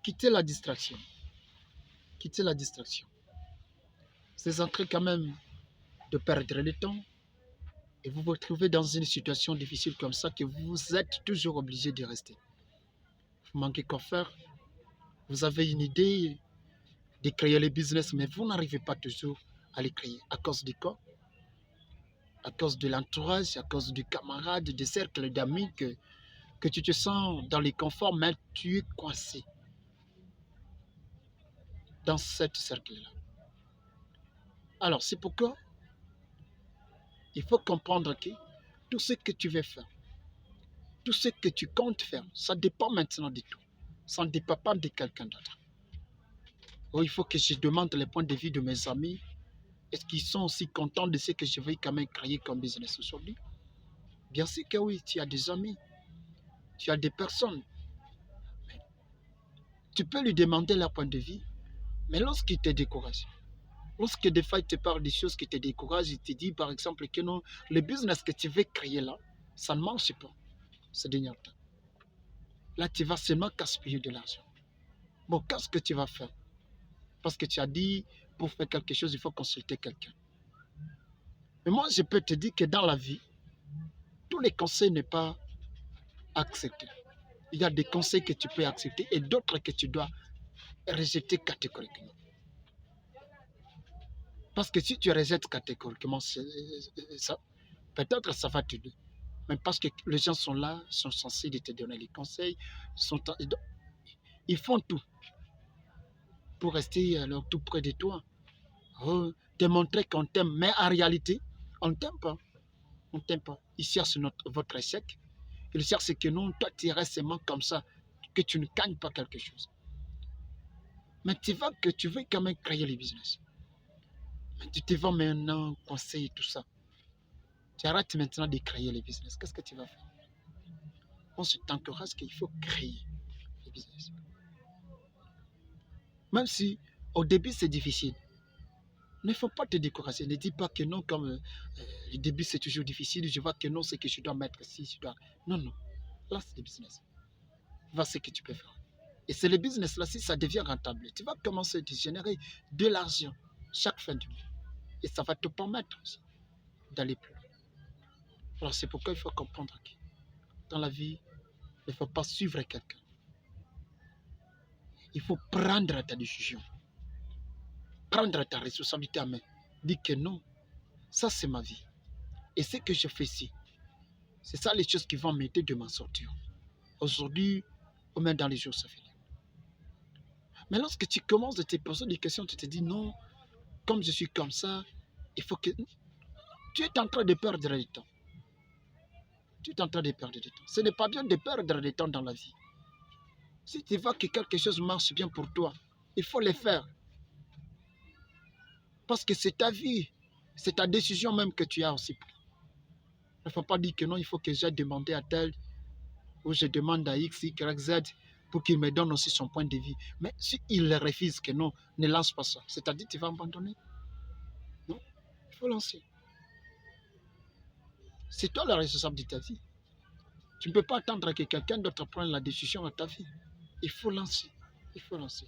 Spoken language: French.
quittez la distraction. Quittez la distraction. C'est en train quand même de perdre le temps et vous vous retrouvez dans une situation difficile comme ça que vous êtes toujours obligé de rester. Vous manquez quoi faire. Vous avez une idée de créer le business, mais vous n'arrivez pas toujours à les créer. À cause de quoi? À cause de l'entourage, à cause du camarade, des cercles d'amis que tu te sens dans les conforts, mais tu es coincé dans cette cercle-là. Alors, c'est pourquoi il faut comprendre que tout ce que tu veux faire, tout ce que tu comptes faire, ça dépend maintenant de toi. Ça ne dépend pas de quelqu'un d'autre. Oh, il faut que je demande les points de vue de mes amis. Est-ce qu'ils sont aussi contents de ce que je vais quand même créer comme business aujourd'hui? Bien sûr que oui, tu as des amis, tu as des personnes. Tu peux lui demander leur point de vue, mais lorsqu'il te décourage, lorsque des fois il te parle des choses qui te découragent, il te dit par exemple que non, le business que tu veux créer là, ça ne marche pas ce dernier temps. Là, tu vas seulement gaspiller de l'argent. Bon, qu'est-ce que tu vas faire? Parce que tu as dit, pour faire quelque chose, il faut consulter quelqu'un. Mais moi, je peux te dire que dans la vie, tous les conseils ne sont pas acceptés. Il y a des conseils que tu peux accepter et d'autres que tu dois rejeter catégoriquement. Parce que si tu rejettes catégoriquement ça, peut-être ça va t'aider. Mais parce que les gens sont là, sont censés te donner les conseils, ils font tout pour rester alors tout près de toi. Oh, te montrer qu'on t'aime, mais en réalité, on ne t'aime pas. On ne t'aime pas. Ils cherchent votre échec. Ils cherchent que non, toi tu restes seulement comme ça, que tu ne gagnes pas quelque chose. Mais tu veux quand même créer le business. Mais tu te vas maintenant conseiller tout ça. Tu arrêtes maintenant de créer le business. Qu'est-ce que tu vas faire? On se t'encourage qu'il faut créer le business. Même si au début c'est difficile. Ne faut pas te décourager. Ne dis pas que non, comme le début c'est toujours difficile. Je vois que non, c'est que je dois mettre ici. Non, non. Là, c'est le business. Vois ce que tu peux faire. Et c'est le business là, si ça devient rentable, tu vas commencer à générer de l'argent chaque fin du mois. Et ça va te permettre aussi d'aller plus loin. Alors c'est pourquoi il faut comprendre que dans la vie, il ne faut pas suivre quelqu'un. Il faut prendre ta décision. Prendre ta responsabilité à main. Dire que non, ça c'est ma vie. Et ce que je fais ici, c'est ça les choses qui vont m'aider de m'en sortir. Aujourd'hui, ou même dans les jours, ça finit. Mais lorsque tu commences à te poser des questions, tu te dis non, comme je suis comme ça, il faut que... Tu es en train de perdre du temps. Tu es en train de perdre du temps. Ce n'est pas bien de perdre du temps dans la vie. Si tu vois que quelque chose marche bien pour toi, il faut le faire. Parce que c'est ta vie. C'est ta décision même que tu as aussi prise. Il ne faut pas dire que non, il faut que j'aille demander à tel, ou je demande à X, Y, Z, pour qu'il me donne aussi son point de vue. Mais s'il refuse que non, ne lance pas ça. C'est-à-dire que tu vas abandonner. Non, il faut lancer. C'est toi le responsable de ta vie. Tu ne peux pas attendre que quelqu'un d'autre prenne la décision à ta vie. Il faut lancer. Il faut lancer.